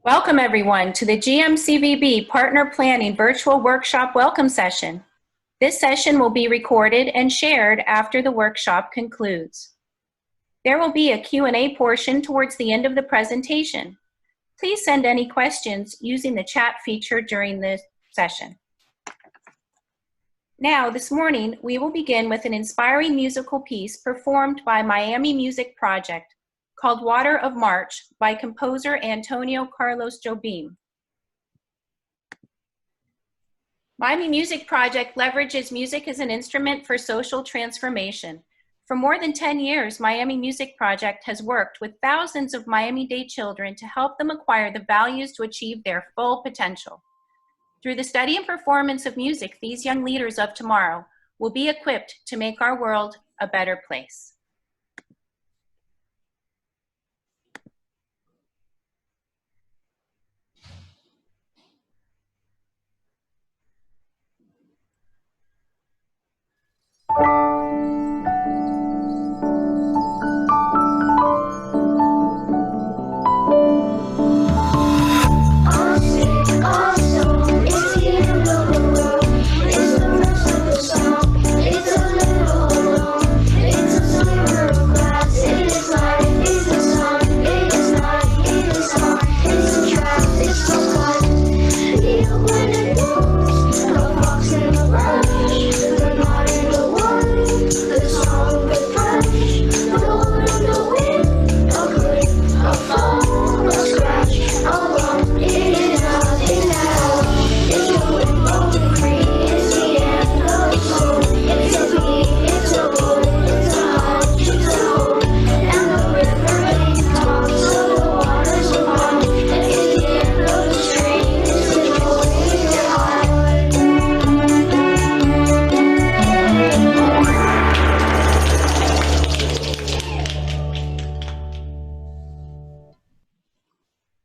Welcome everyone to the GMCVB Partner Planning Virtual Workshop Welcome Session. This session will be recorded and shared after the workshop concludes. There will be a Q&A portion towards the end of the presentation. Please send any questions using the chat feature during this session. Now, this morning, we will begin with an inspiring musical piece performed by Miami Music Project called Water of March by composer Antonio Carlos Jobim. Miami Music Project leverages music as an instrument for social transformation. For more than 10 years, Miami Music Project has worked with thousands of Miami-Dade children to help them acquire the values to achieve their full potential. Through the study and performance of music, these young leaders of tomorrow will be equipped to make our world a better place.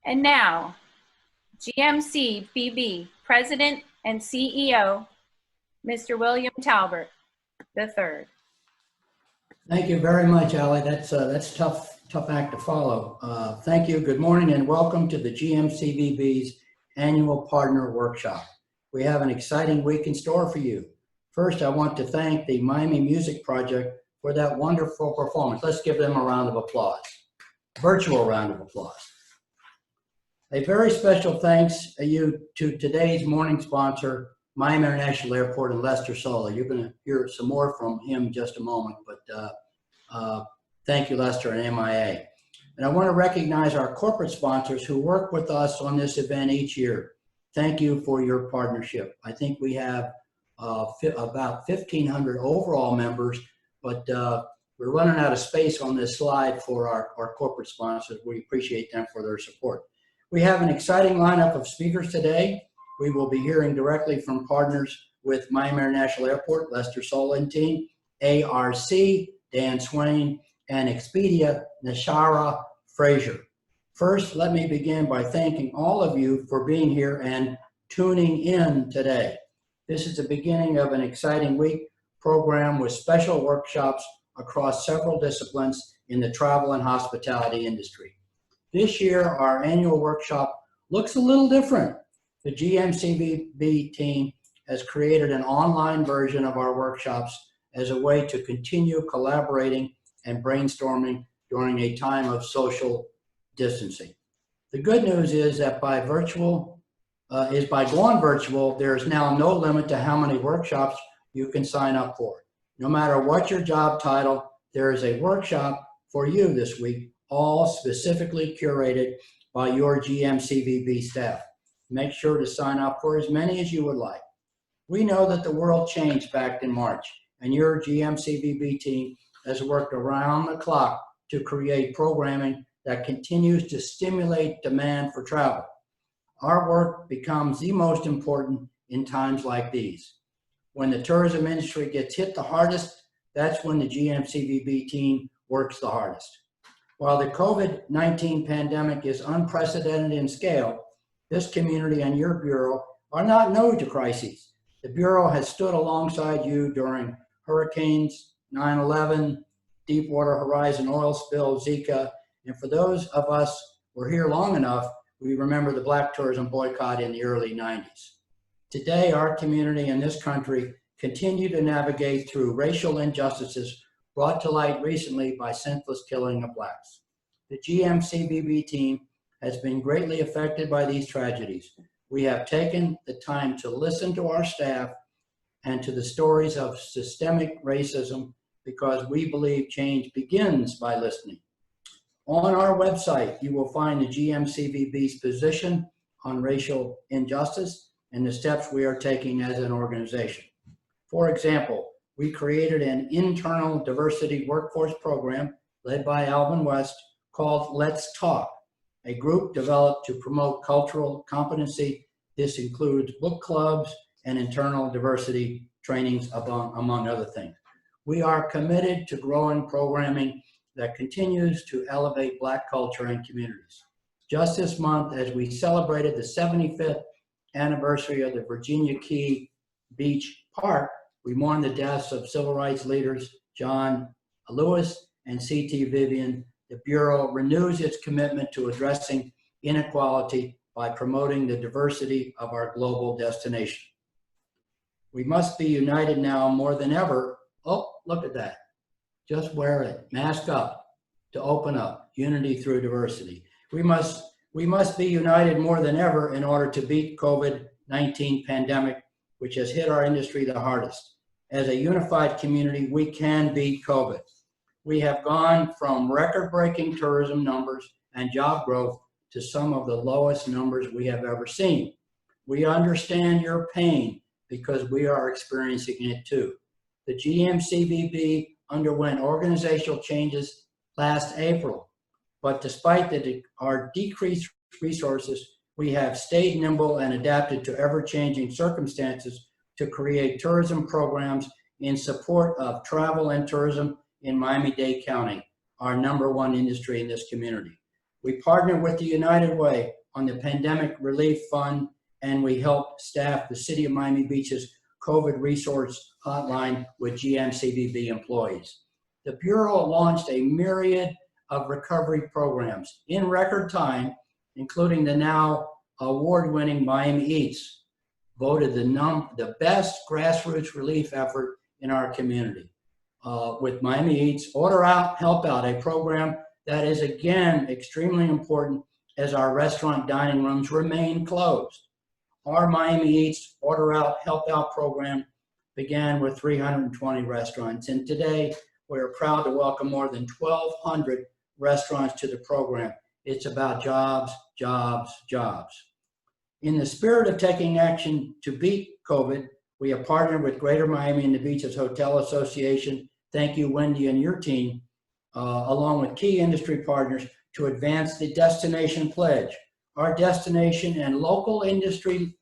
And now, GMCVB President and CEO, Mr. William Talbert III. Thank you very much, Allie. That's tough act to follow. Thank you. Good morning and welcome to the GMCVB's annual partner workshop. We have an exciting week in store for you. First, I want to thank the Miami Music Project for that wonderful performance. Let's give them a round of applause. Virtual round of applause. A very special thanks to today's morning sponsor, Miami International Airport and Lester Sola. You're going to hear some more from him in just a moment, but thank you, Lester and MIA. And I want to recognize our corporate sponsors who work with us on this event each year. Thank you for your partnership. I think we have about 1,500 overall members, but we're running out of space on this slide for our corporate sponsors. We appreciate them for their support. We have an exciting lineup of speakers today. We will be hearing directly from partners with Miami International Airport, Lester Sola and team, ARC, Dan Swain, and Expedia, Nashara Frazier. First, let me begin by thanking all of you for being here and tuning in today. This is the beginning of an exciting week program with special workshops across several disciplines in the travel and hospitality industry. This year, our annual workshop looks a little different. The GMCVB team has created an online version of our workshops as a way to continue collaborating and brainstorming during a time of social distancing. The good news is that by going virtual, there is now no limit to how many workshops you can sign up for. No matter what your job title, there is a workshop for you this week, all specifically curated by your GMCVB staff. Make sure to sign up for as many as you would like. We know that the world changed back in March, and your GMCVB team has worked around the clock to create programming that continues to stimulate demand for travel. Our work becomes the most important in times like these. When the tourism industry gets hit the hardest, that's when the GMCVB team works the hardest. While the COVID-19 pandemic is unprecedented in scale, this community and your Bureau are not new to crises. The Bureau has stood alongside you during hurricanes, 9/11, Deepwater Horizon oil spill, Zika, and for those of us who are here long enough, We remember the black tourism boycott in the early 90s. Today, our community and this country continue to navigate through racial injustices brought to light recently by senseless killing of blacks. The GMCVB team has been greatly affected by these tragedies. We have taken the time to listen to our staff and to the stories of systemic racism because we believe change begins by listening. On our website, you will find the GMCVB's position on racial injustice and the steps we are taking as an organization. For example, we created an internal diversity workforce program led by Alvin West called Let's Talk, a group developed to promote cultural competency. This includes book clubs and internal diversity trainings, among other things. We are committed to growing programming that continues to elevate Black culture and communities. Just this month, as we celebrated the 75th anniversary of the Virginia Key Beach Park, we mourned the deaths of civil rights leaders John Lewis and C.T. Vivian. The Bureau renews its commitment to addressing inequality by promoting the diversity of our global destination. We must be united now more than ever. Oh, look at that. Just wear it. Mask up to open up. Unity through diversity. We must be united more than ever in order to beat COVID-19 pandemic, which has hit our industry the hardest. As a unified community, we can beat COVID. We have gone from record-breaking tourism numbers and job growth to some of the lowest numbers we have ever seen. We understand your pain because we are experiencing it too. The GMCVB underwent organizational changes last April, but despite our decreased resources, we have stayed nimble and adapted to ever-changing circumstances to create tourism programs in support of travel and tourism in Miami-Dade County, our #1 industry in this community. We partnered with the United Way on the Pandemic Relief Fund, and we helped staff the City of Miami Beach's COVID resource hotline with GMCVB employees. The Bureau launched a myriad of recovery programs in record time, including the now award-winning Miami Eats, voted the best grassroots relief effort in our community. With Miami Eats, Order Out, Help Out, a program that is again extremely important as our restaurant dining rooms remain closed. Our Miami Eats, Order Out, Help Out program began with 320 restaurants, and today we're proud to welcome more than 1,200 restaurants to the program. It's about jobs, jobs, jobs. In the spirit of taking action to beat COVID, we have partnered with Greater Miami and the Beaches Hotel Association. Thank you, Wendy, and your team, along with key industry partners, to advance the Destination Pledge. Our destination and local industry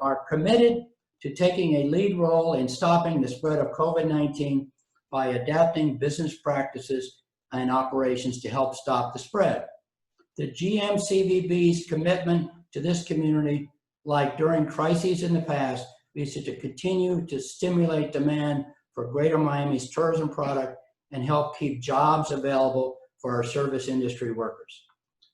are committed to taking a lead role in stopping the spread of COVID-19 by adapting business practices and operations to help stop the spread. The GMCVB's commitment to this community, like during crises in the past, is to continue to stimulate demand for Greater Miami's tourism product and help keep jobs available for our service industry workers.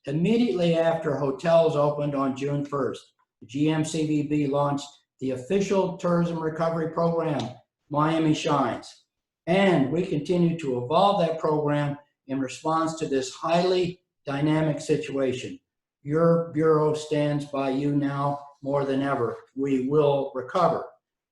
Immediately after hotels opened on June 1st, the GMCVB launched the official tourism recovery program, Miami Shines. And we continue to evolve that program in response to this highly dynamic situation. Your Bureau stands by you now more than ever. We will recover.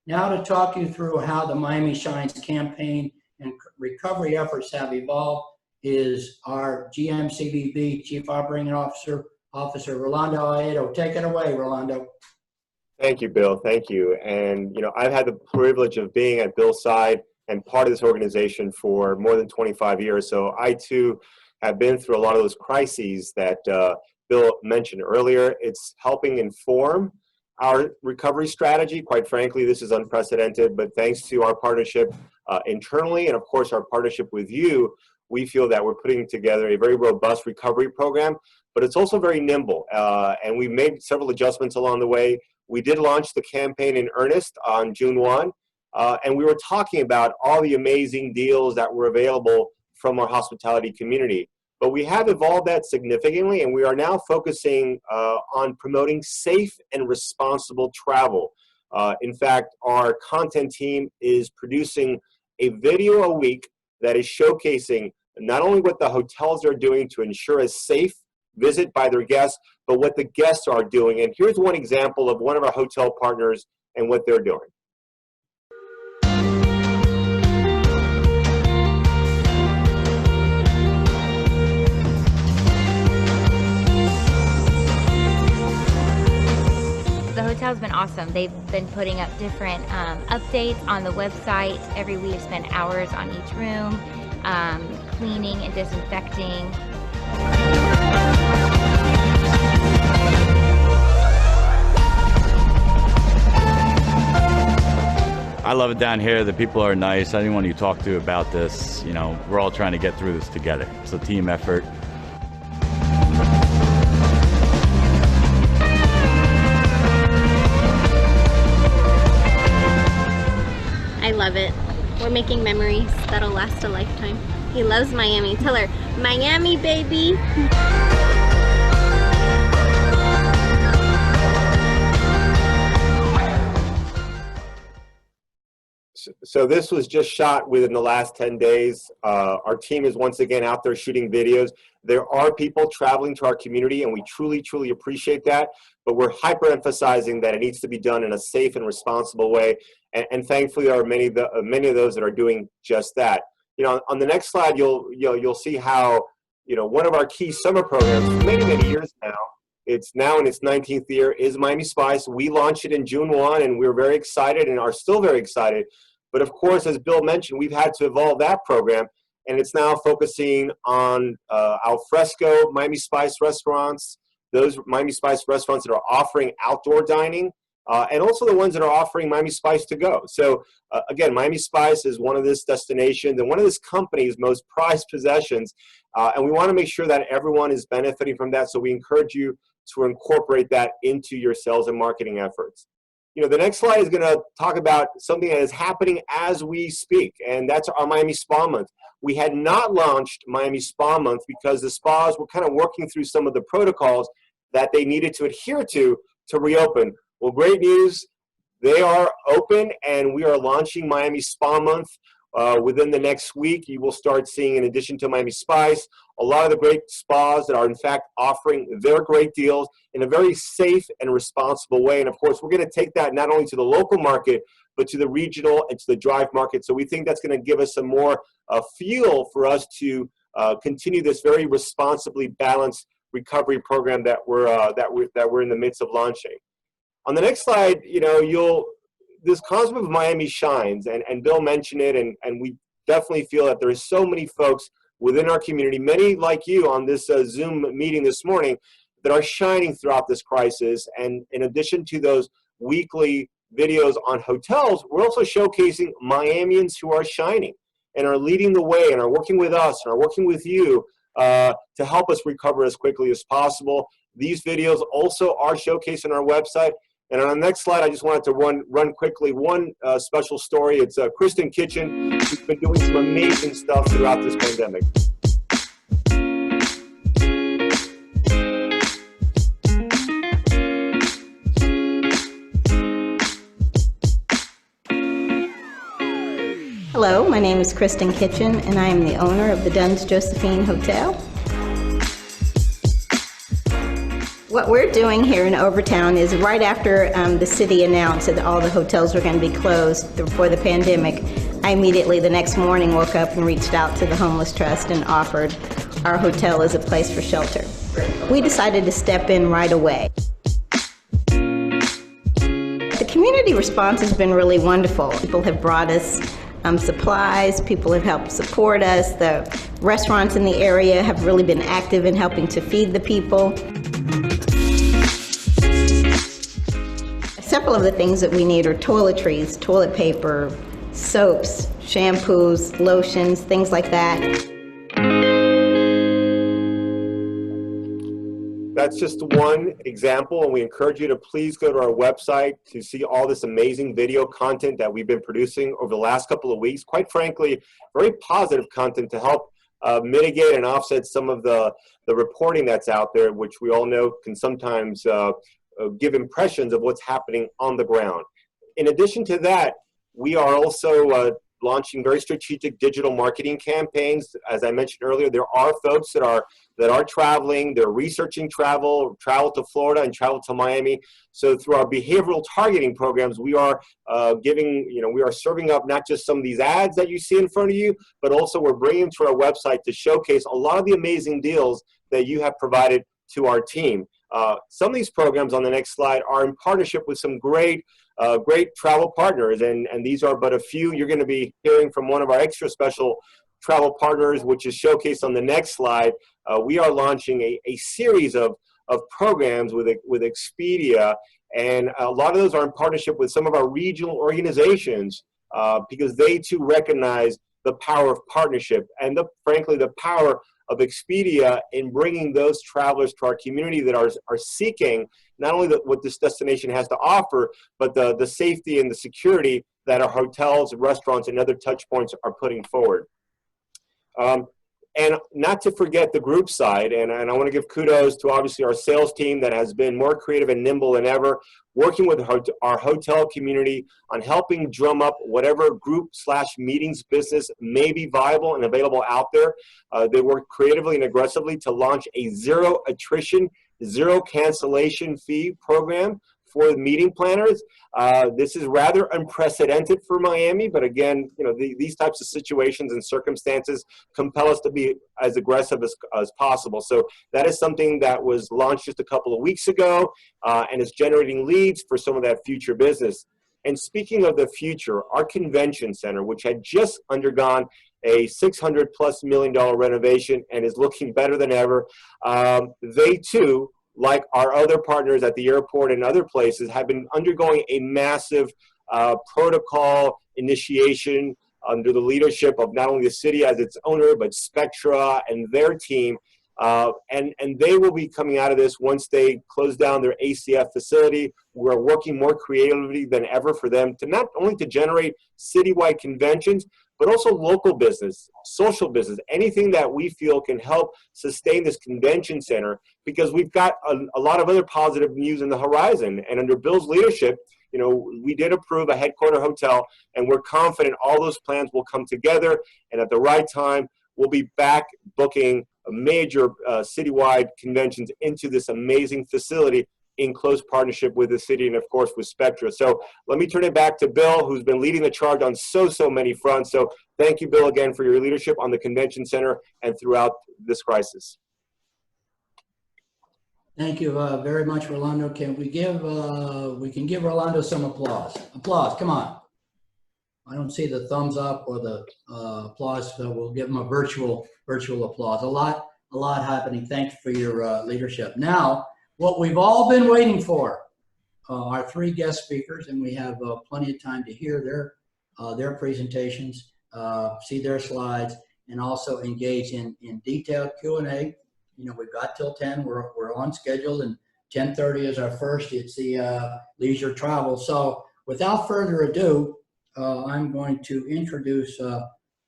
Now to talk you through how the Miami Shines campaign and recovery efforts have evolved is our GMCVB Chief Operating Officer, Rolando Aedo. Take it away, Rolando. Thank you, Bill. Thank you. And, I've had the privilege of being at Bill's side and part of this organization for more than 25 years. So I, too, have been through a lot of those crises that Bill mentioned earlier. It's helping inform our recovery strategy. Quite frankly, this is unprecedented, but thanks to our partnership internally and, of course, our partnership with you, we feel that we're putting together a very robust recovery program, but it's also very nimble. And we made several adjustments along the way. We did launch the campaign in earnest on June 1, and we were talking about all the amazing deals that were available from our hospitality community. But we have evolved that significantly, and we are now focusing on promoting safe and responsible travel. In fact, our content team is producing a video a week that is showcasing not only what the hotels are doing to ensure a safe visit by their guests, but what the guests are doing. And here's one example of one of our hotel partners and what they're doing. The hotel's been awesome. They've been putting up different updates on the website. Every week, we spend hours on each room, cleaning and disinfecting. I love it down here. The people are nice. Anyone you talk to about this, you know, we're all trying to get through this together. It's a team effort. I love it. We're making memories that'll last a lifetime. He loves Miami. Tell her, Miami, baby. So this was just shot within the last 10 days. Our team is once again out there shooting videos. There are people traveling to our community, and we truly, truly appreciate that. But we're hyper-emphasizing that it needs to be done in a safe and responsible way. And thankfully, there are many of those that are doing just that. You know, on the next slide, you'll see how, you know, one of our key summer programs for many, many years now, it's now in its 19th year, is Miami Spice. We launched it in June 1, and we're very excited and are still very excited. But of course, as Bill mentioned, we've had to evolve that program, and it's now focusing on al fresco Miami Spice restaurants, those Miami Spice restaurants that are offering outdoor dining, and also the ones that are offering Miami Spice to go. So again, Miami Spice is one of this destinations and one of this company's most prized possessions, and we want to make sure that everyone is benefiting from that. So we encourage you to incorporate that into your sales and marketing efforts. You know, the next slide is going to talk about something that is happening as we speak, and that's our Miami Spa Month. We had not launched Miami Spa Month because the spas were kind of working through some of the protocols that they needed to adhere to reopen. Well, great news. They are open, and we are launching Miami Spa Month within the next week. You will start seeing, in addition to Miami Spice, a lot of the great spas that are, in fact, offering their great deals in a very safe and responsible way. And, of course, we're going to take that not only to the local market, but to the regional and to the drive market. So we think that's going to give us some more fuel for us to continue this very responsibly balanced recovery program that we're in the midst of launching. On the next slide, you know, this concept of Miami shines, and Bill mentioned it, and we definitely feel that there are so many folks within our community, many like you on this Zoom meeting this morning, that are shining throughout this crisis. And in addition to those weekly videos on hotels, we're also showcasing Miamians who are shining and are leading the way and are working with us and are working with you to help us recover as quickly as possible. These videos also are showcased on our website. And on the next slide, I just wanted to run quickly one special story. It's Kristen Kitchen, who's been doing some amazing stuff throughout this pandemic. Hello, my name is Kristen Kitchen, and I am the owner of the Dunn's Josephine Hotel. What we're doing here in Overtown is right after the city announced that all the hotels were going to be closed for the pandemic, I immediately the next morning woke up and reached out to the Homeless Trust and offered our hotel as a place for shelter. We decided to step in right away. The community response has been really wonderful. People have brought us supplies, people have helped support us. The restaurants in the area have really been active in helping to feed the people. Several of the things that we need are toiletries, toilet paper, soaps, shampoos, lotions, things like that. That's just one example, and we encourage you to please go to our website to see all this amazing video content that we've been producing over the last couple of weeks. Quite frankly, very positive content to help mitigate and offset some of the reporting that's out there, which we all know can sometimes give impressions of what's happening on the ground. In addition to that, we are also launching very strategic digital marketing campaigns. As I mentioned earlier, there are folks that are traveling, they're researching travel to Florida and travel to Miami. So through our behavioral targeting programs, we are we are serving up not just some of these ads that you see in front of you, but also we're bringing them to our website to showcase a lot of the amazing deals that you have provided to our team. Some of these programs on the next slide are in partnership with some great travel partners, and these are but a few. You're going to be hearing from one of our extra special travel partners, which is showcased on the next slide. We are launching a series of programs with Expedia, and a lot of those are in partnership with some of our regional organizations because they too recognize the power of partnership and frankly the power of Expedia in bringing those travelers to our community that are seeking not only what this destination has to offer, but the safety and the security that our hotels, restaurants, and other touch points are putting forward. And not to forget the group side, and I want to give kudos to obviously our sales team that has been more creative and nimble than ever, working with our hotel community on helping drum up whatever group/meetings business may be viable and available out there. They work creatively and aggressively to launch a zero attrition, zero cancellation fee program for the meeting planners. This is rather unprecedented for Miami, but again, these types of situations and circumstances compel us to be as aggressive as possible. So that is something that was launched just a couple of weeks ago, and is generating leads for some of that future business. And speaking of the future, our convention center, which had just undergone a $600+ million renovation and is looking better than ever, they too, like our other partners at the airport and other places, have been undergoing a massive protocol initiation under the leadership of not only the city as its owner, but Spectra and their team. And they will be coming out of this once they close down their ACF facility. We're working more creatively than ever for them to not only to generate citywide conventions, but also local business, social business, anything that we feel can help sustain this convention center, because we've got a lot of other positive news in the horizon. And under Bill's leadership, we did approve a headquarter hotel, and we're confident all those plans will come together, and at the right time, we'll be back booking major citywide conventions into this amazing facility in close partnership with the city and, of course, with Spectra. So let me turn it back to Bill, who's been leading the charge on so many fronts. So thank you, Bill, again for your leadership on the convention center and throughout this crisis. Thank you very much, Rolando. Can we give Rolando some applause? Applause, come on. I don't see the thumbs up or the applause, so we'll give him a virtual applause. A lot happening. Thanks for your leadership. Now, what we've all been waiting for, our three guest speakers, and we have plenty of time to hear their presentations, see their slides, and also engage in detailed Q&A. We've got till 10. We're on schedule, and 10:30 is our first. It's the leisure travel. So without further ado, I'm going to introduce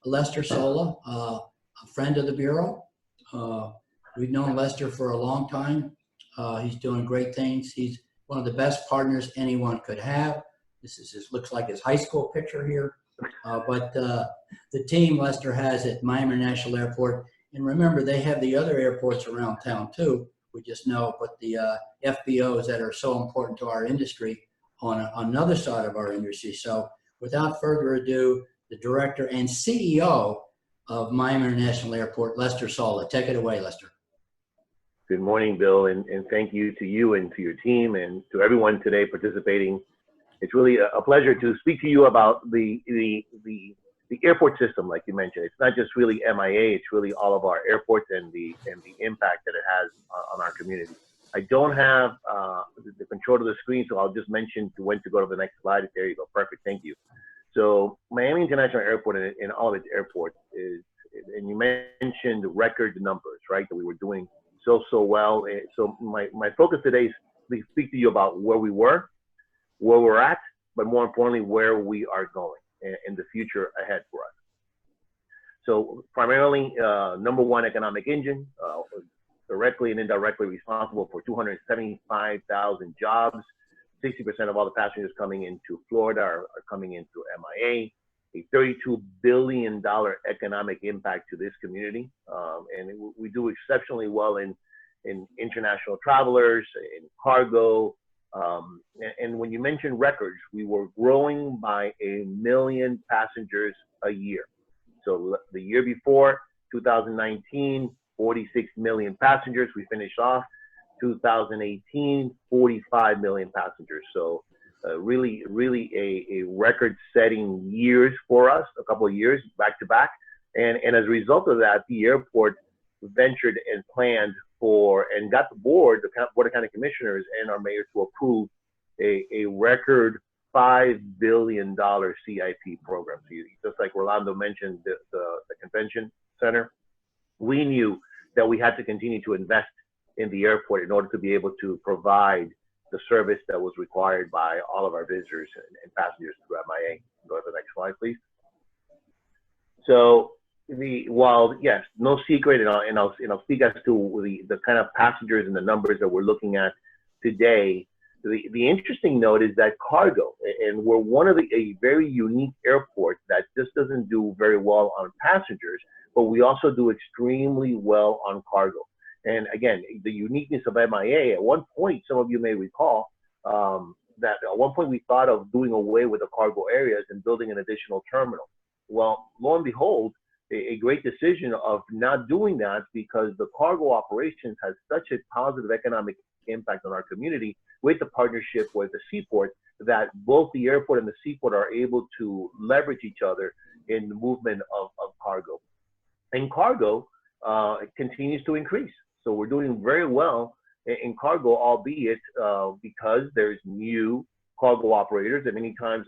Lester Sola, a friend of the Bureau. We've known Lester for a long time. He's doing great things. He's one of the best partners anyone could have. Looks like his high school picture here. But the team Lester has at Miami International Airport, and remember, they have the other airports around town too. We just know, but the FBOs that are so important to our industry on another side of our industry. So without further ado, the director and CEO of Miami International Airport, Lester Sola. Take it away, Lester. Good morning, Bill, and thank you to you and to your team and to everyone today participating. It's really a pleasure to speak to you about the airport system, like you mentioned. It's not just really MIA, it's really all of our airports and the impact that it has on our community. I don't have the control of the screen, so I'll just mention when to go to the next slide. There you go, perfect, thank you. So Miami International Airport and all of its airports and you mentioned record numbers, right, that we were doing so well. So my focus today is to speak to you about where we were, where we're at, but more importantly, where we are going and the future ahead for us. So primarily, number one economic engine, directly and indirectly responsible for 275,000 jobs. 60% of all the passengers coming into Florida are coming into MIA. A $32 billion economic impact to this community. And we do exceptionally well in international travelers, in cargo. And when you mention records, we were growing by 1 million passengers a year. So the year before, 2019, 46 million passengers. We finished off 2018, 45 million passengers. So really a record-setting years for us, a couple of years back to back. And as a result of that, the airport ventured and planned for and got the board, the Board of County Commissioners and our mayor to approve a record $5 billion CIP program. So just like Rolando mentioned, the convention center, we knew that we had to continue to invest in the airport in order to be able to provide the service that was required by all of our visitors and passengers through MIA. Go to the next slide, please. So while yes, no secret, and I'll speak as to the kind of passengers and the numbers that we're looking at today. The interesting note is that cargo, and we're one of a very unique airport that just doesn't do very well on passengers, but we also do extremely well on cargo. And again, the uniqueness of MIA, at one point, some of you may recall, that at one point we thought of doing away with the cargo areas and building an additional terminal. Well, lo and behold, a great decision of not doing that, because the cargo operations has such a positive economic impact on our community with the partnership with the seaport, that both the airport and the seaport are able to leverage each other in the movement of cargo. And cargo continues to increase. So we're doing very well in cargo, albeit because there's new cargo operators. And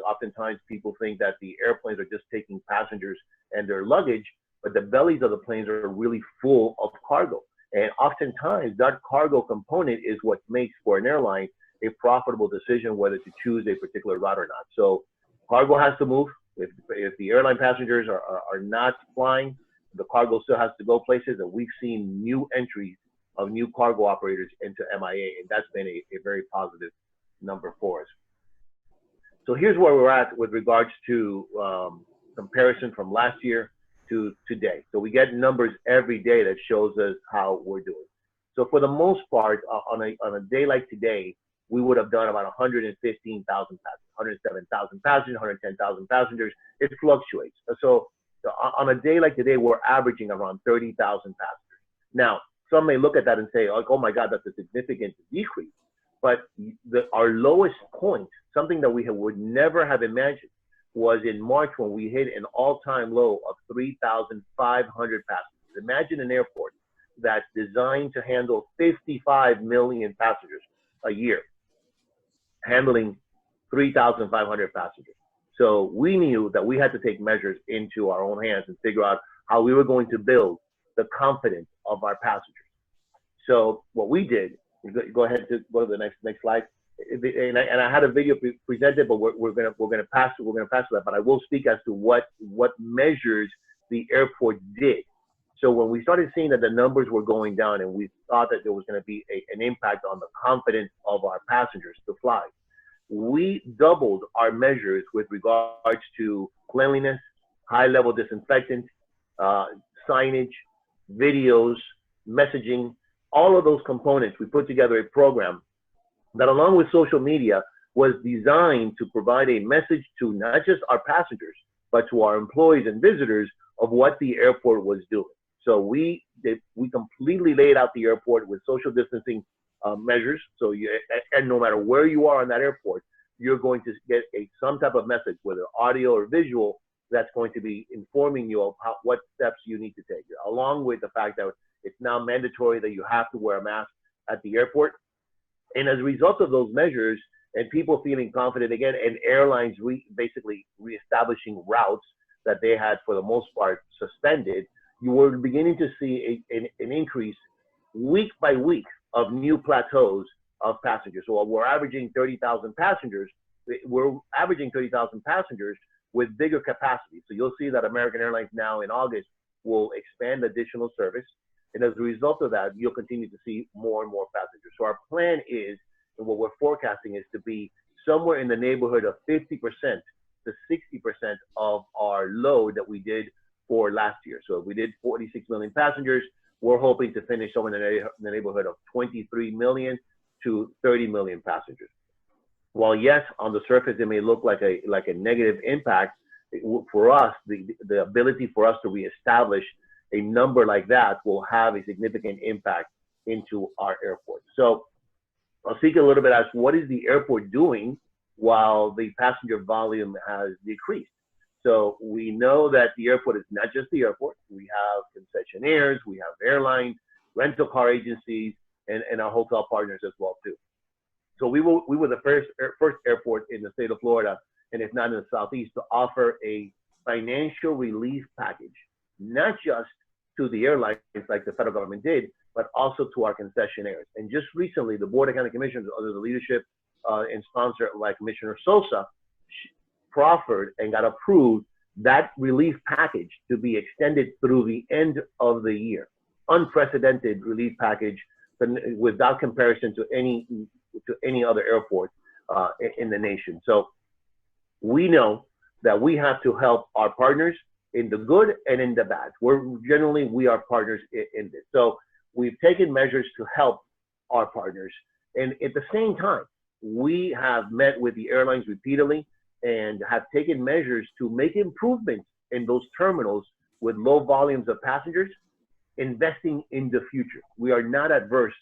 oftentimes people think that the airplanes are just taking passengers and their luggage, but the bellies of the planes are really full of cargo. And oftentimes that cargo component is what makes for an airline a profitable decision whether to choose a particular route or not. So cargo has to move. If the airline passengers are not flying, the cargo still has to go places, and we've seen new entries of new cargo operators into MIA, and that's been a very positive number for us. So here's where we're at with regards to comparison from last year to today. So we get numbers every day that shows us how we're doing. So for the most part, on a day like today, we would have done about 115,000 passengers, 107,000 passengers, 110,000 passengers. It fluctuates. So on a day like today, we're averaging around 30,000 passengers. Now, some may look at that and say, like, oh my God, that's a significant decrease. But our lowest point, something that we would never have imagined, was in March when we hit an all-time low of 3,500 passengers. Imagine an airport that's designed to handle 55 million passengers a year, handling 3,500 passengers. So we knew that we had to take measures into our own hands and figure out how we were going to build the confidence of our passengers. So what we did, go ahead to go to the next slide. And I had a video presented, but we're gonna pass that. But I will speak as to what measures the airport did. So when we started seeing that the numbers were going down, and we thought that there was going to be an impact on the confidence of our passengers to fly, we doubled our measures with regards to cleanliness, high-level disinfectant, signage, videos, messaging, all of those components. We put together a program that, along with social media, was designed to provide a message to not just our passengers, but to our employees and visitors of what the airport was doing. So we completely laid out the airport with social distancing measures. So and no matter where you are on that airport, you're going to get some type of message, whether audio or visual, that's going to be informing you of what steps you need to take, along with the fact that it's now mandatory that you have to wear a mask at the airport. And as a result of those measures, and people feeling confident again, and airlines basically reestablishing routes that they had for the most part suspended, you were beginning to see an increase week by week of new plateaus of passengers. So while we're averaging 30,000 passengers, we're averaging 30,000 passengers with bigger capacity. So you'll see that American Airlines now in August will expand additional service. And as a result of that, you'll continue to see more and more passengers. So our plan is, and what we're forecasting is to be somewhere in the neighborhood of 50% to 60% of our load that we did for last year. So if we did 46 million passengers, we're hoping to finish somewhere in the neighborhood of 23 million to 30 million passengers. While yes, on the surface, it may look like a negative impact, for us, the ability for us to reestablish a number like that will have a significant impact into our airport. So I'll speak a little bit as what is the airport doing while the passenger volume has decreased. So we know that the airport is not just the airport. We have concessionaires, we have airlines, rental car agencies, and our hotel partners as well too. So we were the first airport in the state of Florida, and if not in the Southeast, to offer a financial relief package, not just to the airlines like the federal government did, but also to our concessionaires. And just recently, the Board of County Commissioners, under the leadership and sponsor by Commissioner Sosa, proffered and got approved that relief package to be extended through the end of the year. Unprecedented relief package without comparison to any other airport in the nation. So we know that we have to help our partners in the good and in the bad. We are partners in this. So we've taken measures to help our partners. And at the same time, we have met with the airlines repeatedly and have taken measures to make improvements in those terminals with low volumes of passengers, investing in the future. We are not adverse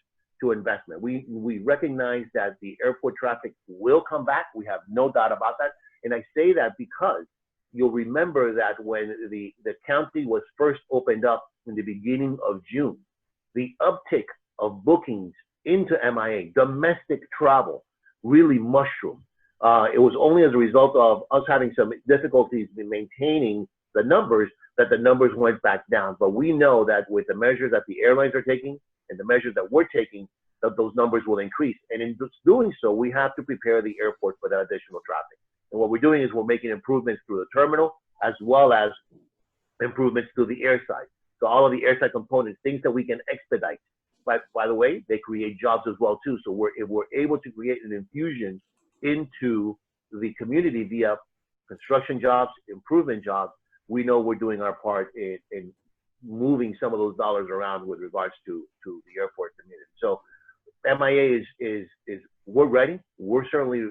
to investment. We recognize that the airport traffic will come back. We have no doubt about that. And I say that because you'll remember that when the county was first opened up in the beginning of June, the uptick of bookings into MIA, domestic travel, really mushroomed. It was only as a result of us having some difficulties in maintaining the numbers that the numbers went back down. But we know that with the measures that the airlines are taking and the measures that we're taking, that those numbers will increase. And in doing so, we have to prepare the airport for that additional traffic. And what we're doing is we're making improvements through the terminal as well as improvements to the airside. So all of the airside components, things that we can expedite. But by the way, they create jobs as well too. So if we're able to create an infusion into the community via construction jobs, improvement jobs, we know we're doing our part in moving some of those dollars around with regards to the airport community. So MIA is we're ready. We're certainly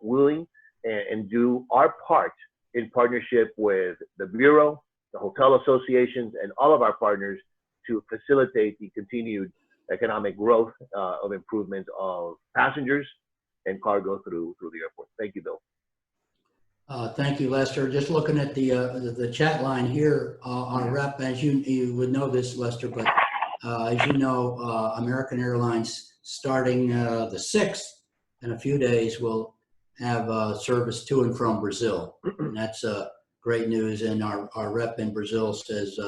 willing and do our part in partnership with the Bureau, the hotel associations, and all of our partners to facilitate the continued economic growth of improvement of passengers and cargo through the airport. Thank you, Bill. Thank you, Lester. Just looking at the chat line here, our rep, as you would know this, Lester, but as you know, American Airlines starting the 6th in a few days will have service to and from Brazil. And that's great news. And our rep in Brazil says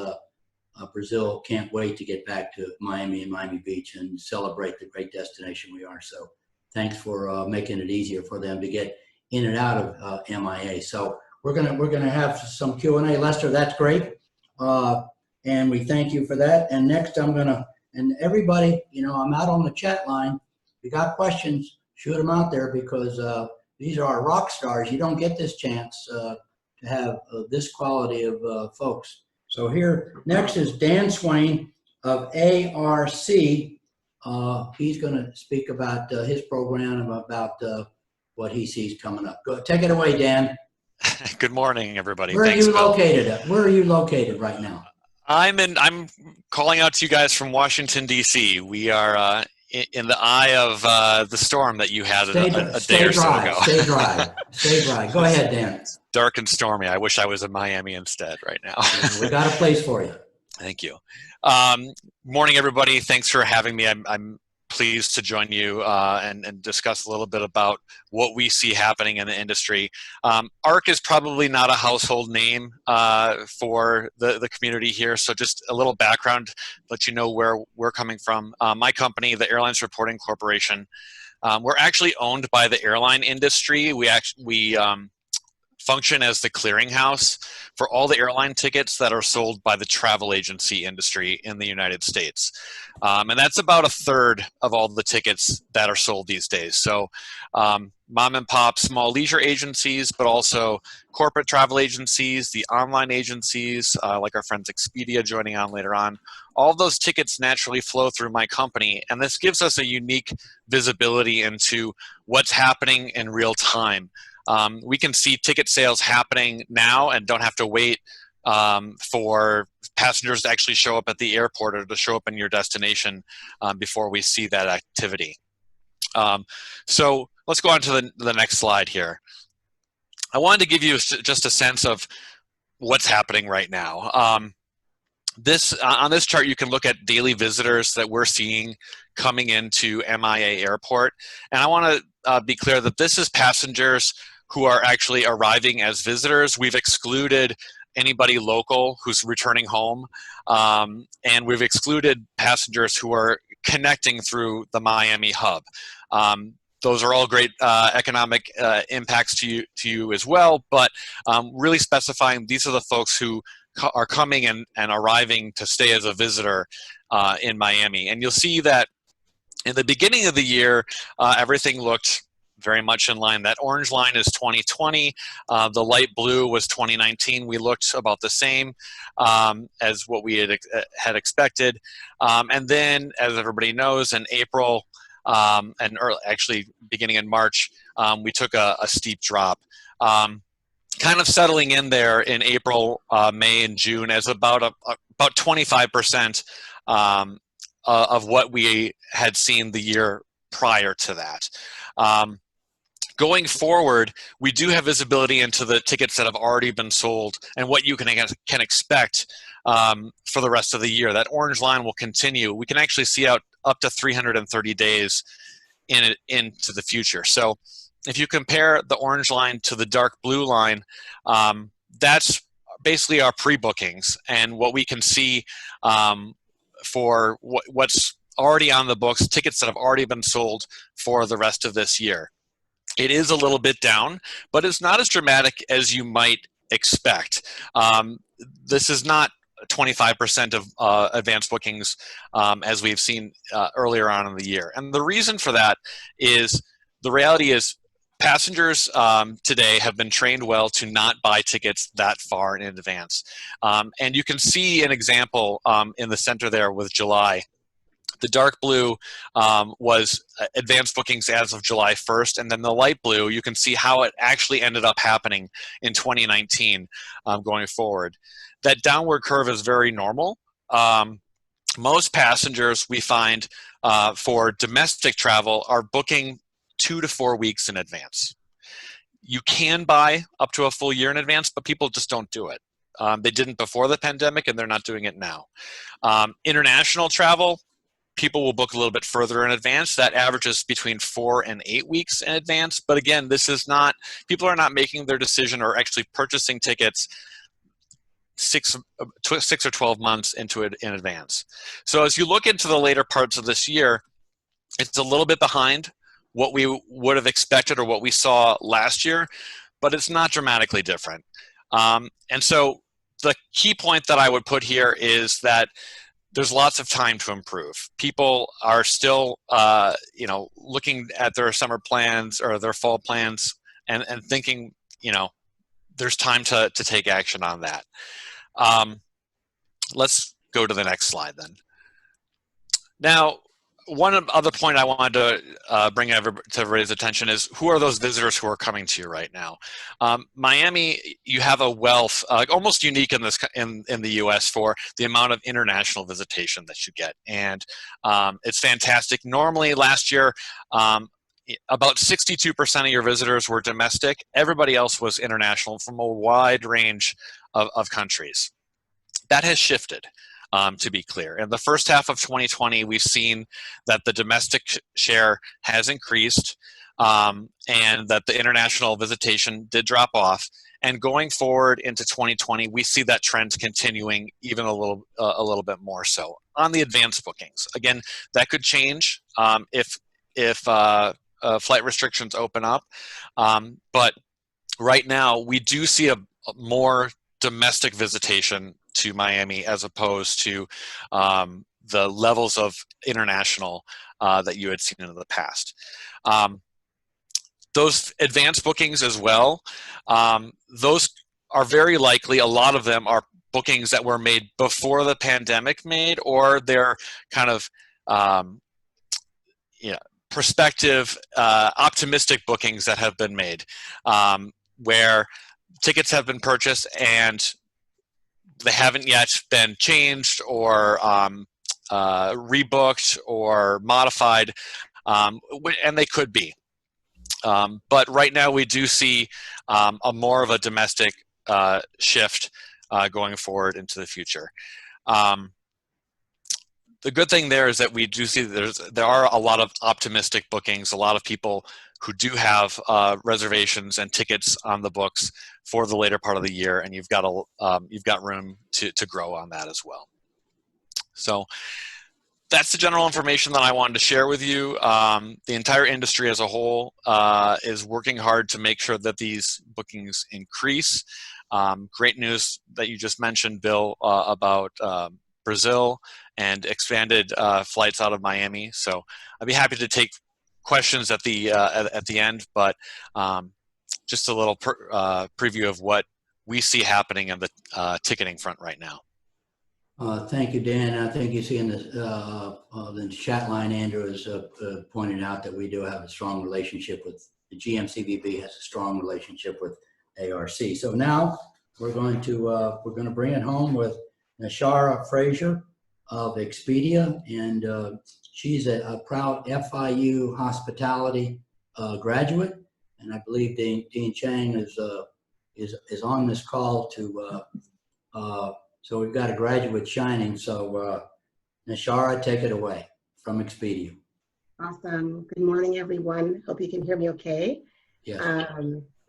Brazil can't wait to get back to Miami and Miami Beach and celebrate the great destination we are. So thanks for making it easier for them to get in and out of MIA. So we're gonna have some Q&A. Lester, that's great. And we thank you for that. And next and everybody, I'm out on the chat line. If you got questions, shoot them out there because these are our rock stars. You don't get this chance to have this quality of folks. So here, next is Dan Swain of ARC. He's going to speak about his program and about what he sees coming up. Go, take it away, Dan. Good morning, everybody. Where Thanks, are you Bill. located at? Where are you located right now? I'm calling out to you guys from Washington, D.C. We are in the eye of the storm that you had a day or so ago. Stay dry. Stay dry. Go ahead, Dan. It's dark and stormy. I wish I was in Miami instead right now. We got a place for you. Thank you. Morning, everybody. Thanks for having me. I'm pleased to join you and discuss a little bit about what we see happening in the industry. ARC is probably not a household name for the community here, so just a little background, let you know where we're coming from. My company, the Airlines Reporting Corporation, we're actually owned by the airline industry. We function as the clearinghouse for all the airline tickets that are sold by the travel agency industry in the United States. And that's about a third of all the tickets that are sold these days. So mom and pop small leisure agencies, but also corporate travel agencies, the online agencies, like our friends Expedia joining on later on. All of those tickets naturally flow through my company, and this gives us a unique visibility into what's happening in real time. We can see ticket sales happening now and don't have to wait for passengers to actually show up at the airport or to show up in your destination before we see that activity. So let's go on to the next slide here. I wanted to give you just a sense of what's happening right now. On this chart, you can look at daily visitors that we're seeing coming into MIA Airport. And I want to be clear that this is passengers who are actually arriving as visitors. We've excluded anybody local who's returning home, and we've excluded passengers who are connecting through the Miami hub. Those are all great economic impacts to you as well, but really specifying these are the folks who are coming and arriving to stay as a visitor in Miami. And you'll see that in the beginning of the year, everything looked very much in line. That orange line is 2020. The light blue was 2019. We looked about the same as what we had expected. And then, as everybody knows, in April and actually beginning in March, we took a steep drop. Kind of settling in there in April, May, and June as about 25% of what we had seen the year prior to that. Going forward, we do have visibility into the tickets that have already been sold and what you can expect for the rest of the year. That orange line will continue. We can actually see out up to 330 days into the future. So if you compare the orange line to the dark blue line, that's basically our pre-bookings and what we can see for what's already on the books, tickets that have already been sold for the rest of this year. It is a little bit down, but it's not as dramatic as you might expect. This is not 25% of advanced bookings as we've seen earlier on in the year. And the reason for that is the reality is passengers today have been trained well to not buy tickets that far in advance. And you can see an example in the center there with July. The dark blue was advanced bookings as of July 1st, and then the light blue, you can see how it actually ended up happening in 2019 going forward. That downward curve is very normal. Most passengers we find for domestic travel are booking 2 to 4 weeks in advance. You can buy up to a full year in advance, but people just don't do it. They didn't before the pandemic, and they're not doing it now. International travel, people will book a little bit further in advance. That averages between 4 and 8 weeks in advance. But again, this is not, people are not making their decision or actually purchasing tickets 6 or 12 months into it in advance. So as you look into the later parts of this year, it's a little bit behind what we would have expected or what we saw last year, but it's not dramatically different. And so the key point that I would put here is that there's lots of time to improve. People are still, looking at their summer plans or their fall plans and thinking, there's time to take action on that. Let's go to the next slide then. Now, one other point I wanted to bring to everybody's attention is who are those visitors who are coming to you right now? Miami, you have a wealth, almost unique in the U.S. for the amount of international visitation that you get, and it's fantastic. Normally, last year, about 62% of your visitors were domestic. Everybody else was international from a wide range of countries. That has shifted. To be clear. In the first half of 2020, we've seen that the domestic share has increased and that the international visitation did drop off. And going forward into 2020, we see that trend continuing even a little bit more so on the advanced bookings. Again, that could change if flight restrictions open up, but right now we do see a more domestic visitation to Miami as opposed to the levels of international that you had seen in the past. Those advanced bookings as well, those are very likely, a lot of them are bookings that were made before the pandemic made, or they're kind of prospective, optimistic bookings that have been made, where tickets have been purchased and they haven't yet been changed or rebooked or modified, and they could be. But right now we do see a more of a domestic shift going forward into the future. The good thing there is that we do see that there are a lot of optimistic bookings, a lot of people who do have reservations and tickets on the books for the later part of the year, and you've got room to grow on that as well. So that's the general information that I wanted to share with you. The entire industry as a whole is working hard to make sure that these bookings increase. Great news that you just mentioned, Bill, about Brazil and expanded flights out of Miami. So I'd be happy to take questions at the end, but just a little preview of what we see happening in the ticketing front right now. Thank you, Dan. I think you see in the chat line, Andrew has pointed out that we do have a strong relationship with the GMCVB, has a strong relationship with ARC. So now we're going to bring it home with Nashara Frazier of Expedia, and she's a proud FIU hospitality graduate, and I believe Dean Chang is on this call to. So we've got a graduate shining. So Nashara, take it away from Expedia. Awesome. Good morning, everyone. Hope you can hear me okay. Yes. I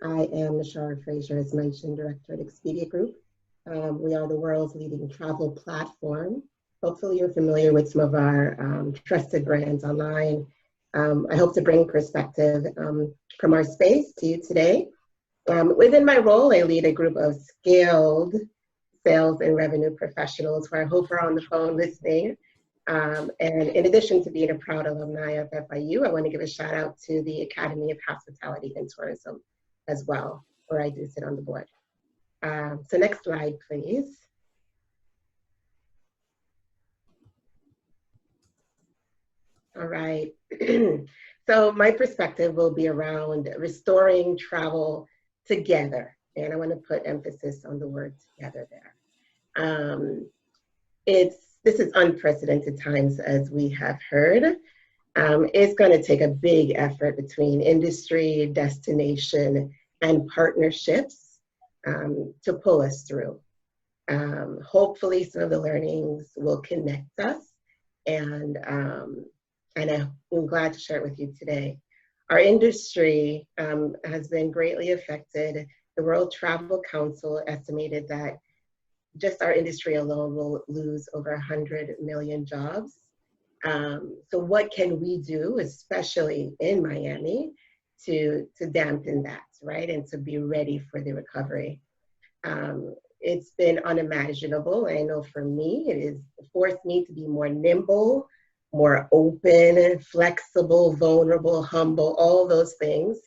am Nashara Frazier, as mentioned, director at Expedia Group. We are the world's leading travel platform. Hopefully you're familiar with some of our trusted brands online. I hope to bring perspective from our space to you today. Within my role, I lead a group of scaled sales and revenue professionals who I hope are on the phone listening. And in addition to being a proud alumni of FIU, I want to give a shout out to the Academy of Hospitality and Tourism as well, where I do sit on the board. So next slide, please. All right. So my perspective will be around restoring travel together. And I want to put emphasis on the word together there. This is unprecedented times, as we have heard. It's going to take a big effort between industry, destination, and partnerships to pull us through. Hopefully some of the learnings will connect us, and I'm glad to share it with you today. Our industry has been greatly affected. The World Travel Council estimated that just our industry alone will lose over 100 million jobs. So what can we do, especially in Miami, to dampen that, right? And to be ready for the recovery. It's been unimaginable. I know for me, it has forced me to be more nimble, more open, flexible, vulnerable, humble, all those things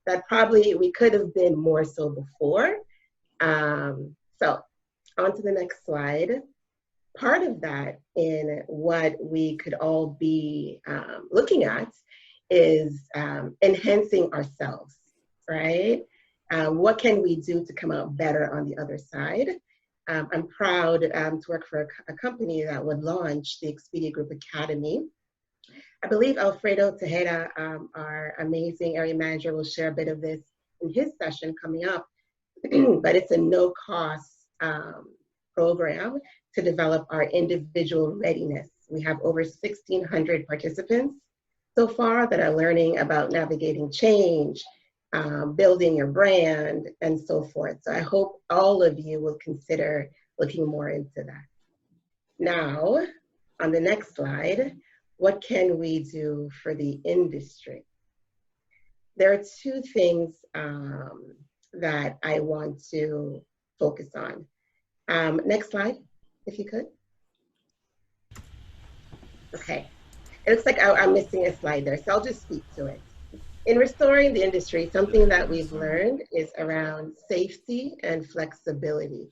that probably we could have been more so before. So on to the next slide. Part of that in what we could all be looking at is enhancing ourselves, right? What can we do to come out better on the other side? I'm proud to work for a company that would launch the Expedia Group Academy. I believe Alfredo Tejeda, our amazing area manager, will share a bit of this in his session coming up, but it's a no-cost program to develop our individual readiness. We have over 1,600 participants so far that are learning about navigating change, building your brand, and so forth. So I hope all of you will consider looking more into that. Now, on the next slide, what can we do for the industry? There are two things that I want to focus on. Next slide, if you could. Okay, it looks like I'm missing a slide there, so I'll just speak to it. In restoring the industry, something that we've learned is around safety and flexibility.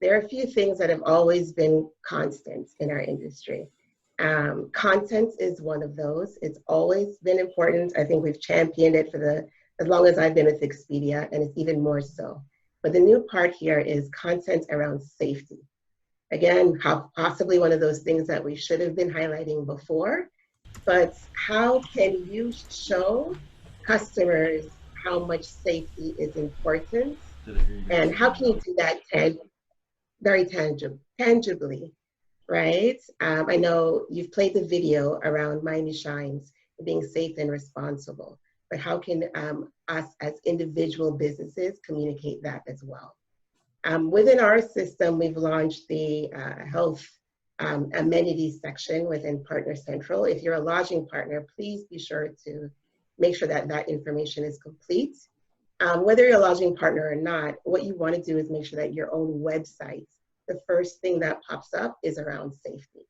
There are a few things that have always been constants in our industry. Content is one of those. It's always been important. I think we've championed it for as long as I've been with Expedia, and it's even more so. But the new part here is content around safety. Again, possibly one of those things that we should have been highlighting before, but how can you show customers how much safety is important? And how can you do that very tangibly, right? I know you've played the video around Miami Shines, being safe and responsible, but how can us as individual businesses communicate that as well? Within our system, we've launched the health amenities section within Partner Central. If you're a lodging partner, please be sure to make sure that that information is complete. Whether you're a lodging partner or not, what you want to do is make sure that your own website, the first thing that pops up is around safety.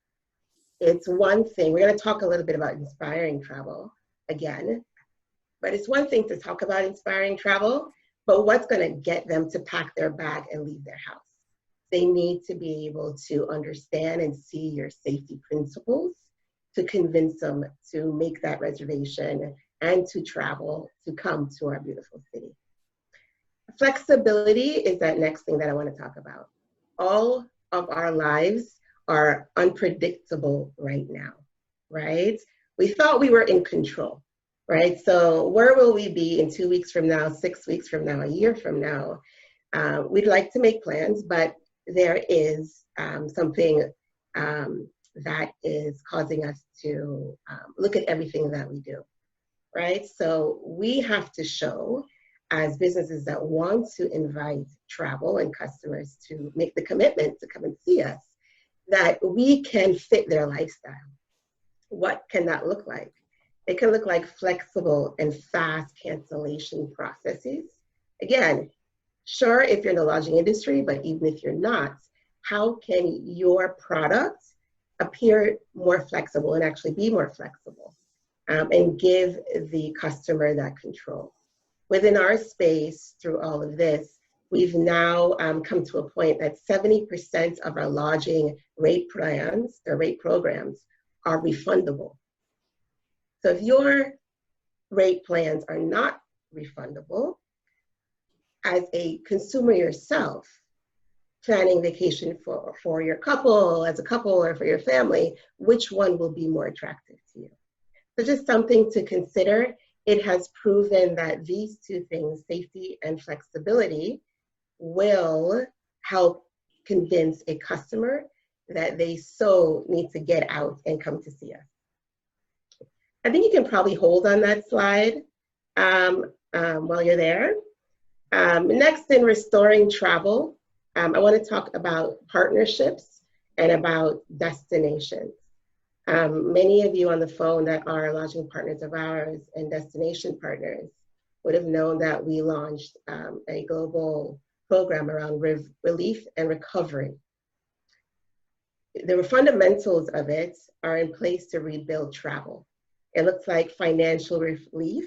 It's one thing, we're going to talk a little bit about inspiring travel again, but it's one thing to talk about inspiring travel, but what's going to get them to pack their bag and leave their house? They need to be able to understand and see your safety principles to convince them to make that reservation and to travel, to come to our beautiful city. Flexibility is that next thing that I want to talk about. All of our lives are unpredictable right now, right? We thought we were in control, right? So where will we be in 2 weeks from now, 6 weeks from now, a year from now? We'd like to make plans, but there is something that is causing us to look at everything that we do, right? So we have to show as businesses that want to invite travel and customers to make the commitment to come and see us, that we can fit their lifestyle. What can that look like? It can look like flexible and fast cancellation processes. Again, sure, if you're in the lodging industry, but even if you're not, how can your product appear more flexible and actually be more flexible and give the customer that control? Within our space, through all of this, we've now come to a point that 70% of our lodging rate plans, or rate programs, are refundable. So if your rate plans are not refundable, as a consumer yourself, planning vacation for your couple, as a couple, or for your family, which one will be more attractive to you? So just something to consider. It has proven that these two things, safety and flexibility, will help convince a customer that they so need to get out and come to see us. I think you can probably hold on that slide while you're there. Next, in restoring travel, I want to talk about partnerships and about destinations. Many of you on the phone that are lodging partners of ours and destination partners would have known that we launched a global program around relief and recovery. The fundamentals of it are in place to rebuild travel. It looks like financial relief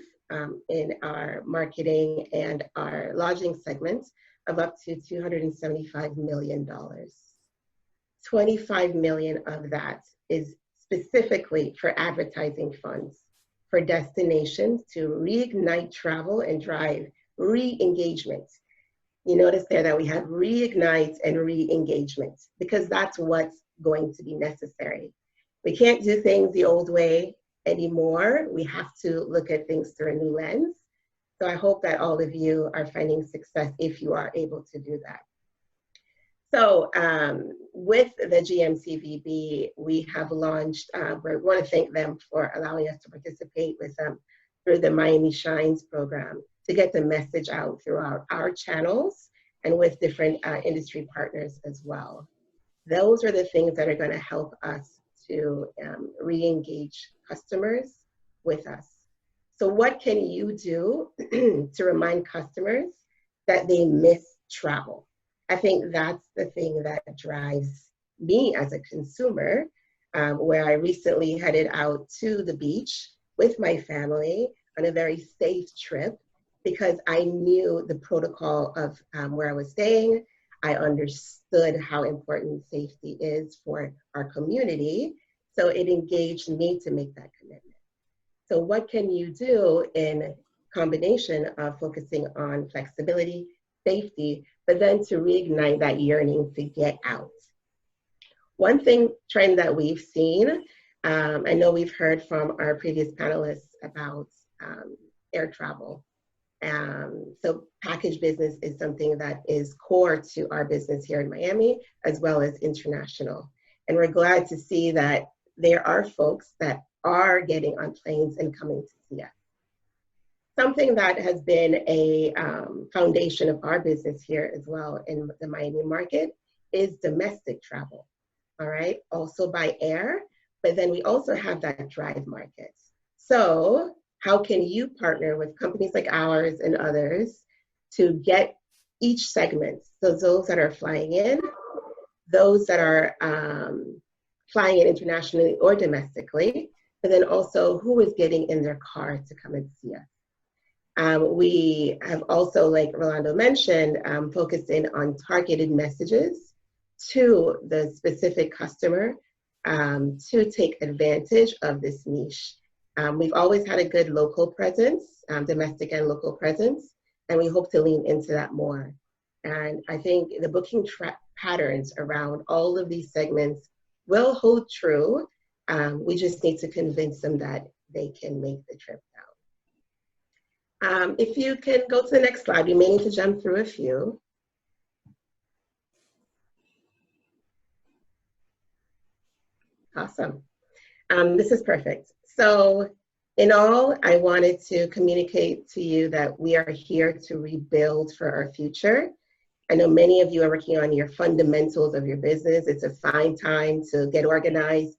in our marketing and our lodging segments of up to $275 million. 25 million of that is specifically for advertising funds for destinations to reignite travel and drive re-engagement. You notice there that we have reignite and re-engagement because that's what's going to be necessary. We can't do things the old way anymore. We have to look at things through a new lens. So I hope that all of you are finding success if you are able to do that. So with the GMCVB, we have launched, we want to thank them for allowing us to participate with them through the Miami Shines program to get the message out through our channels and with different industry partners as well. Those are the things that are going to help us to re-engage customers with us. So what can you do to remind customers that they miss travel. I think that's the thing that drives me as a consumer, where I recently headed out to the beach with my family on a very safe trip because I knew the protocol of where I was staying. I understood how important safety is for our community. So it engaged me to make that commitment. So what can you do in combination of focusing on flexibility, safety, but then to reignite that yearning to get out? One trend that we've seen, I know we've heard from our previous panelists about air travel. So package business is something that is core to our business here in Miami, as well as international. And we're glad to see that there are folks that are getting on planes and coming to see us. Something that has been a foundation of our business here as well in the Miami market is domestic travel, all right? Also by air, but then we also have that drive market. So how can you partner with companies like ours and others to get each segment? So those that are flying in, those that are flying in internationally or domestically, but then also who is getting in their car to come and see us. We have also, like Rolando mentioned, focused in on targeted messages to the specific customer to take advantage of this niche. We've always had a good local presence, domestic and local presence, and we hope to lean into that more. And I think the booking patterns around all of these segments will hold true. We just need to convince them that they can make the trip down. If you can go to the next slide, we may need to jump through a few. Awesome. This is perfect. So in all, I wanted to communicate to you that we are here to rebuild for our future. I know many of you are working on your fundamentals of your business. It's a fine time to get organized,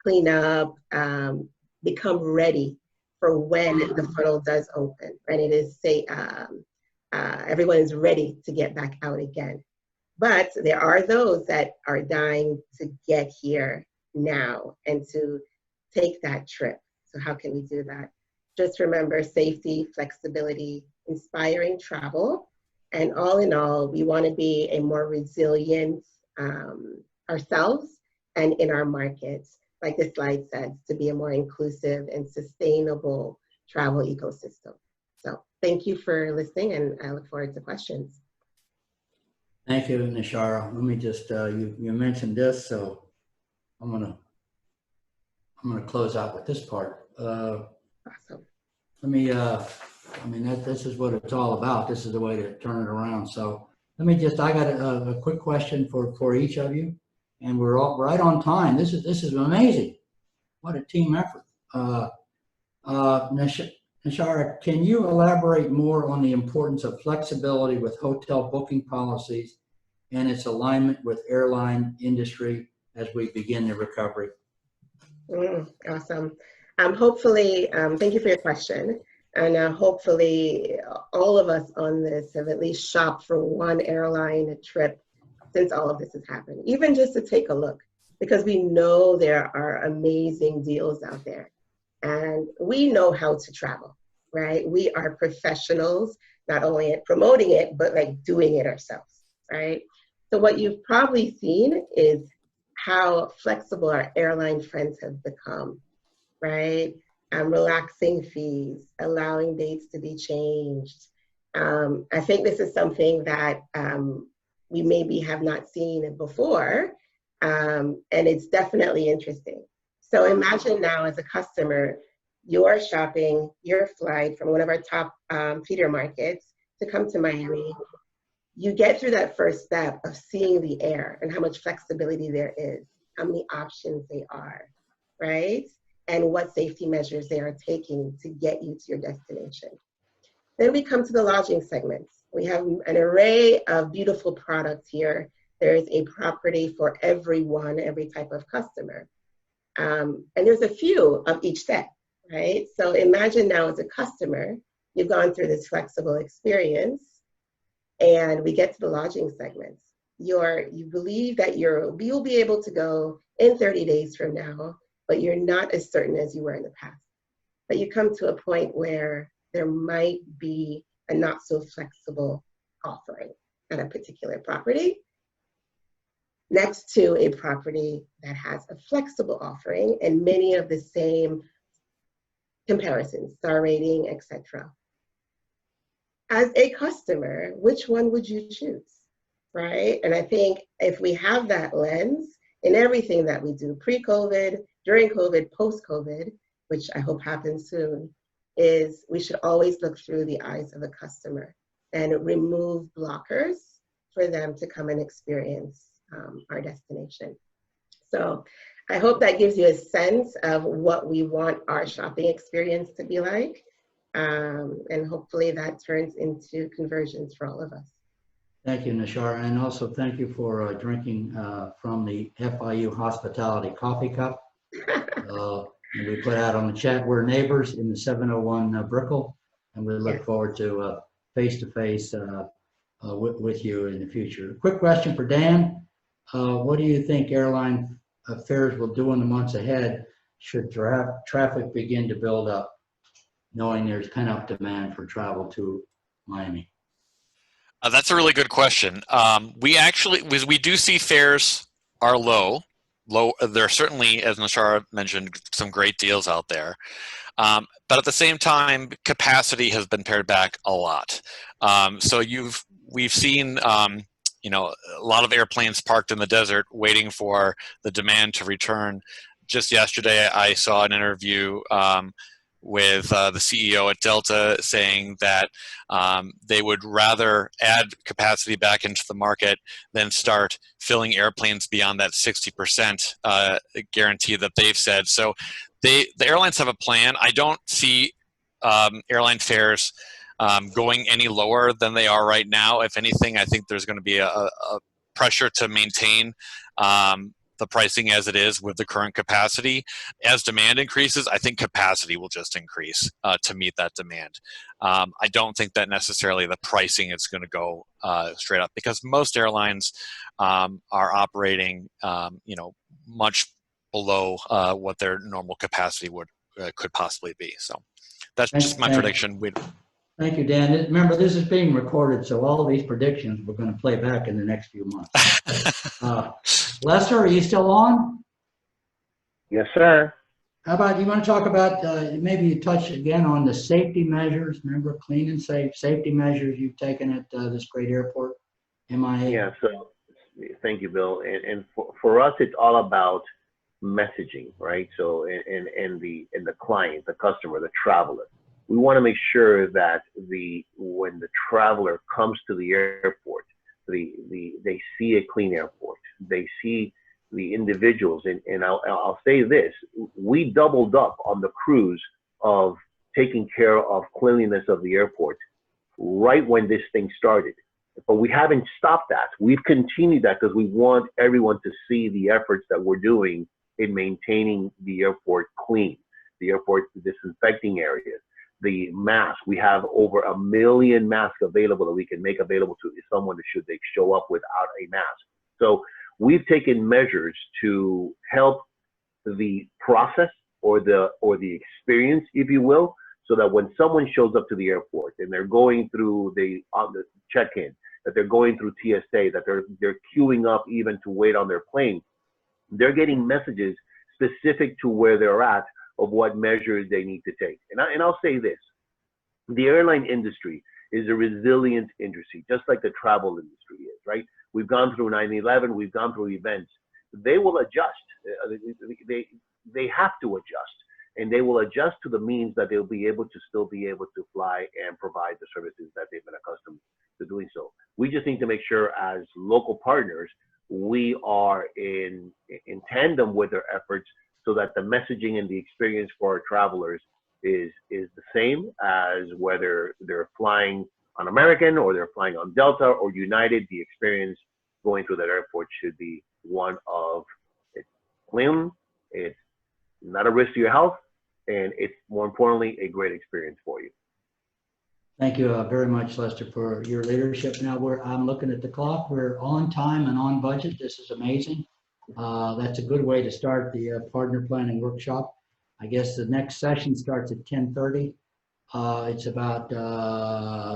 clean up, become ready for when the funnel does open. And it is everyone is ready to get back out again. But there are those that are dying to get here now and to take that trip. So how can we do that? Just remember safety, flexibility, inspiring travel. And all in all, we want to be a more resilient ourselves and in our markets, like the slide says, to be a more inclusive and sustainable travel ecosystem. So thank you for listening, and I look forward to questions. Thank you, Nishara. Let me just, you mentioned this, so I'm gonna close out with this part. Awesome. Let me, this is what it's all about. This is the way to turn it around. So let me just, I got a quick question for each of you, and we're all right on time. This is amazing. What a team effort. Nishara, can you elaborate more on the importance of flexibility with hotel booking policies and its alignment with airline industry as we begin the recovery? Awesome. Hopefully, thank you for your question. And hopefully all of us on this have at least shopped for one airline trip since all of this has happened, even just to take a look, because we know there are amazing deals out there. And we know how to travel, right? We are professionals, not only at promoting it, but like doing it ourselves, right? So what you've probably seen is how flexible our airline friends have become, right? Relaxing fees, allowing dates to be changed. I think this is something that we maybe have not seen before, and it's definitely interesting. So imagine now as a customer, you're shopping your flight from one of our top feeder markets to come to Miami. You get through that first step of seeing the air and how much flexibility there is, how many options they are, right? And what safety measures they are taking to get you to your destination. Then we come to the lodging segments. We have an array of beautiful products here. There is a property for everyone, every type of customer. And there's a few of each set, right? So imagine now as a customer, you've gone through this flexible experience. and we get to the lodging segments, you believe that you'll be able to go in 30 days from now, but you're not as certain as you were in the past. But you come to a point where there might be a not so flexible offering at a particular property next to a property that has a flexible offering and many of the same comparisons, star rating, etc. As a customer, which one would you choose, right? And I think if we have that lens in everything that we do, pre-COVID, during COVID, post-COVID, which I hope happens soon, is we should always look through the eyes of the customer and remove blockers for them to come and experience our destination. So I hope that gives you a sense of what we want our shopping experience to be like. And hopefully that turns into conversions for all of us. Thank you, Nashar, and also thank you for drinking from the FIU Hospitality Coffee Cup. And we put out on the chat, we're neighbors in the 701 Brickell, and we look forward to face-to-face with you in the future. Quick question for Dan. What do you think airline fares will do in the months ahead should traffic begin to build up, knowing there's pent-up demand for travel to Miami? That's a really good question. We do see fares are low. There are certainly, as Nashara mentioned, some great deals out there. But at the same time, capacity has been pared back a lot. So we've seen a lot of airplanes parked in the desert waiting for the demand to return. Just yesterday, I saw an interview with the CEO at Delta saying that they would rather add capacity back into the market than start filling airplanes beyond that 60% guarantee that they've said. So the airlines have a plan. I don't see airline fares going any lower than they are right now. If anything, I think there's going to be a pressure to maintain the pricing as it is with the current capacity. As demand increases, I think capacity will just increase to meet that demand. I don't think that necessarily the pricing is going to go straight up, because most airlines are operating much below what their normal capacity could possibly be. So that's just my prediction. Thank you, Dan. Remember, this is being recorded, so all of these predictions we're going to play back in the next few months. Lester, are you still on? Yes, sir. How about, you want to talk about, maybe you touch again on the safety measures? Remember, clean and safe safety measures you've taken at this great airport, MIA? Yeah, so thank you, Bill. And for us, it's all about messaging, right? So, and the client, the customer, the traveler. We want to make sure that when the traveler comes to the airport, they see a clean airport. They see the individuals, and I'll say this: we doubled up on the cruise of taking care of cleanliness of the airport right when this thing started. But we haven't stopped that. We've continued that because we want everyone to see the efforts that we're doing in maintaining the airport clean, the airport disinfecting areas. The mask, we have over 1 million masks available that we can make available to someone should they show up without a mask. So we've taken measures to help the process or the experience, if you will, so that when someone shows up to the airport and they're going through the check-in, that they're going through TSA, that they're queuing up even to wait on their plane, they're getting messages specific to where they're at of what measures they need to take. And I'll say this: the airline industry is a resilient industry, just like the travel industry is, right? We've gone through 9/11, we've gone through events. They will adjust. They have to adjust, and they will adjust to the means that they'll be able to still be able to fly and provide the services that they've been accustomed to doing so. We just need to make sure, as local partners, we are in tandem with their efforts, so that the messaging and the experience for our travelers is the same as whether they're flying on American or they're flying on Delta or United. The experience going through that airport should be one of it's clean, it's not a risk to your health, and it's more importantly a great experience for you. Thank you very much, Lester, for your leadership. Now I'm looking at the clock. We're on time and on budget. This is amazing. That's a good way to start the partner planning workshop. I guess the next session starts at 10:30. It's about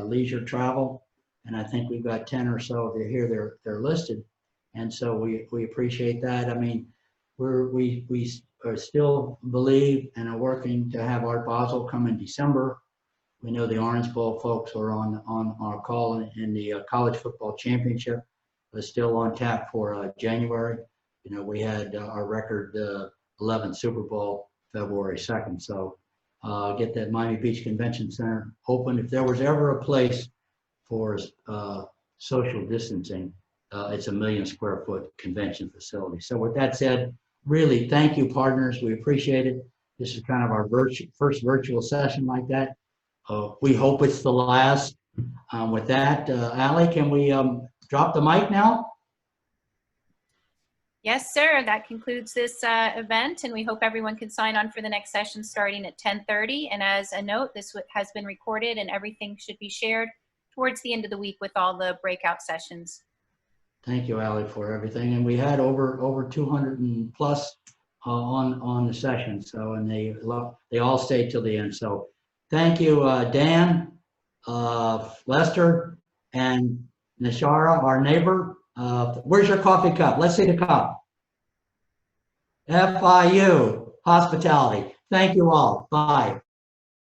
leisure travel, and I think we've got 10 or so of you here. They're listed, and so we appreciate that. I mean, we are still believe and are working to have Art Basel come in December. We know the Orange Bowl folks are on our call, in the college football championship is still on tap for January. You know, we had our record 11th Super Bowl February 2nd. So get that Miami Beach Convention Center open. If there was ever a place for social distancing, it's a 1 million square foot convention facility. So with that said, really thank you, partners. We appreciate it. This is kind of our first virtual session like that. We hope it's the last. With that, Allie, can we drop the mic now? Yes, sir. That concludes this event, and we hope everyone can sign on for the next session starting at 10:30. And as a note, this has been recorded, and everything should be shared towards the end of the week with all the breakout sessions. Thank you, Allie, for everything. And we had over 200 and plus on the session. So, and they all stayed till the end. So thank you, Dan, Lester, and Nishara, our neighbor. Where's your coffee cup? Let's see the cup. FIU, hospitality. Thank you all. Bye.